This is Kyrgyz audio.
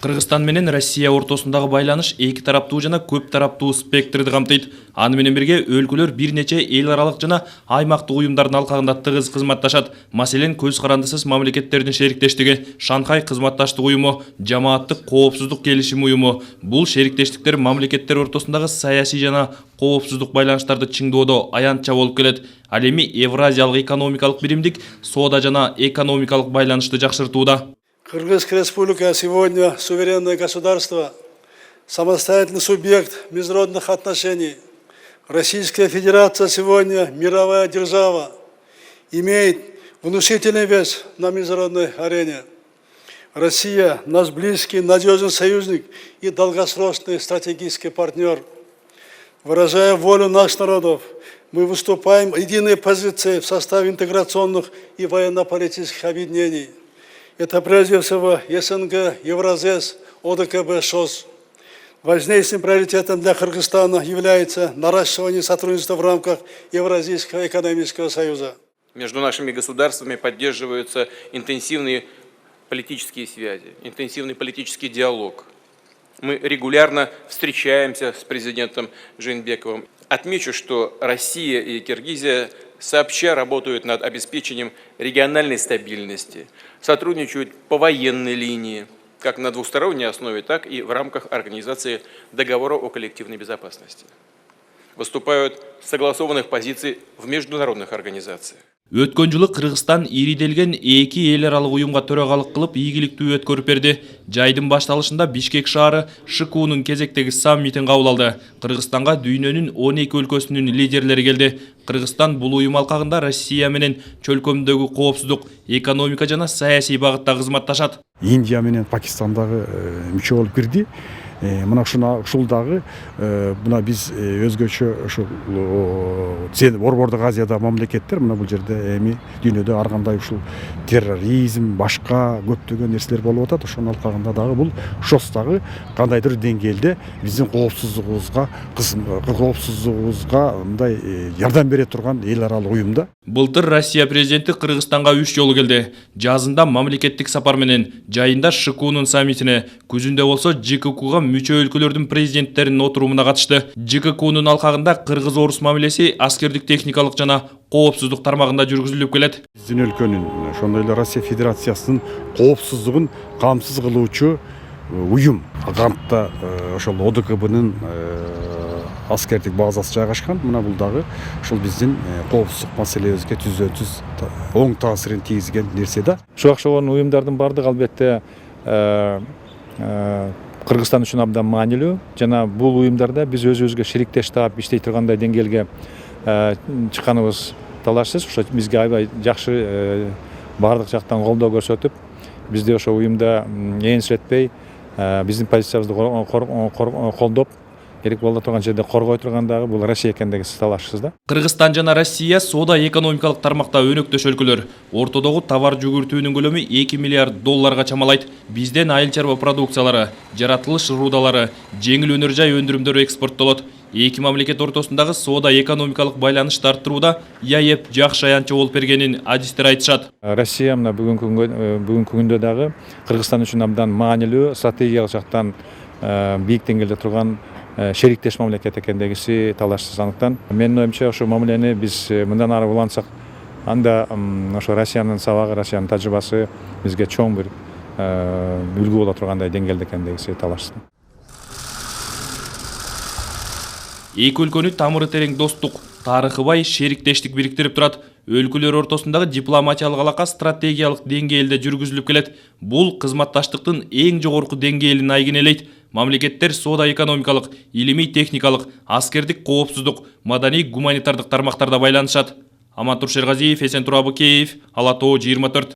Кыргызстан менен Россия ортосундагы байланыш эки тараптуу жана көп тараптуу спектрди камтыйт. Аны менен бирге өлкөлөр бир нече эл аралык жана аймактык уюмдардын алкагында тыгыз кызматташат. Маселен, көз карандысыз мамлекеттердин шериктештиги, Шанхай кызматташтык уюму, жамааттык коопсуздук келишим уюму. Бул шериктештиктер мамлекеттер ортосундагы саясий жана коопсуздук байланыштарды чыңдоодо аянтча болуп келет. Ал эми Евразиялык экономикалык биримдик соода жана экономикалык байланышты жакшыртууда. Кыргызская республика сегодня суверенное государство, самостоятельный субъект международных отношений. Российская Федерация сегодня мировая держава, имеет внушительный вес на международной арене. Россия – наш близкий, надежный союзник и долгосрочный стратегический партнер. Выражая волю наших народов, мы выступаем единой позицией в составе интеграционных и военно-политических объединений. Это прежде всего СНГ, Евразес, ОДКБ, ШОС. Важнейшим приоритетом для Кыргызстана является наращивание сотрудничества в рамках Евразийского экономического союза. Между нашими государствами поддерживаются интенсивные политические связи, интенсивный политический диалог. Мы регулярно встречаемся с президентом Жээнбековым. Отмечу, что Россия и Киргизия сообща работают над обеспечением региональной стабильности, сотрудничают по военной линии, как на двусторонней основе, так и в рамках организации договора о коллективной безопасности. Выступают с согласованных позиций в международных организациях. Өткөн жылы Кыргызстан ириделген эки эл аралык уюмга төрагалык кылып ийгиликтүү өткөрүп берди. Жайдын башталышында Бишкек шаары ШКУнун кезектеги саммитин кабыл алды. Кыргызстанга дүйнөнүн 12 өлкөсүнүн лидерлери келди. Кыргызстан бул уюм алкагында Россия менен чөлкөмдөгү коопсуздук, экономика жана саясий багытта кызматташат. Индия менен Пакистандагы мүчө болуп кирди. Мына ушул дагы мына биз өзгөчө ушул Борбордук Азияда мамлекеттер мына бул жерде эми дүйнөдө ар кандай ушул терроризм, башка көптөгөн нерселер болуп атат. Ошонун алкагында дагы бул ШОС дагы кандайдыр деңгээлде биздин коопсуздугубузга мындай жардам бере турган эл аралык уюмда. Былтыр Россия президенти Кыргызстанга 3 жолу келди. Жазында мамлекеттик сапар менен, жайында ШКУнун саммитине, күзүндө болсо ЖККга мүчө өлкөлөрдүн президенттеринин отурумуна катышты. ЖККнун алкагында кыргыз-орус мамилеси аскердик, техникалык жана коопсуздук тармагында жүргүзүлүп келет. Биздин өлкөнүн, ошондой эле Россия Федерациясынын коопсуздугун камсыз кылуучу уюм. Кантта ошол ОДКБнын аскердик базасы жайгашкан. Мына бул дагы ушул биздин коопсуздук маселебизге түзөтүз оң таасирин тийгизген нерсе да. Ушуга окшогон уюмдардын бардыгы албетте Кыргызстан үчүн абдан маанилүү. Жана бул уюмдарда биз өзүбүзгө шериктеш таап иштей тургандай деңгээлге чыкканыбыз талашсыз. Ошо бизге аябай жакшы бардык жактан колдоо көрсөтүп, бизди ошо уюмда энсиретпей, биздин позициябызды колдоп, керек боло турган жерде коргой турган дагы бул Россия экендиги талашсыз да. Кыргызстан жана Россия соода экономикалык тармакта өнөктөш өлкөлөр. Ортодогу товар жүгүртүүнүн көлөмү 2 миллиард долларга чамалайт. Бизден айыл чарба продукциялары, жаратылыш рудалары, жеңил өнөр жай өндүрүмдөрү экспорттолот. Эки мамлекет ортосундагы соода экономикалык байланышты арттырууда яеп жакшы аянтча болуп бергенин адистер айтышат. Россия мына бүгүнкү күндө дагы Кыргызстан үчүн абдан маанилүү, стратегиялык жактан бийик деңгээлде турган шериктеш мамлекет экендигиси талашсыз. Андыктан менин оюмча ошо мамилени биз мындан ары улантсак, анда ошо Россиянын сабагы, Россиянын тажрыйбасы бизге чоң бир үлгү боло тургандай деңгээлде экендигиси талашсыз. Эки өлкөнү тамыры терең достук, тарыхы бай шериктештик бириктирип турат. Өлкөлөр ортосундагы дипломатиялык алака стратегиялык деңгээлде жүргүзүлүп келет. Бул кызматташтыктын эң жогорку деңгээлин айгинелейт. Мамлекеттер соода экономикалык, илимий техникалык, аскердик коопсуздук, маданий гуманитардык тармактарда байланышат. Амантур Шергазиев, Эсен Турабы Кеев, Ала-Тоо 24.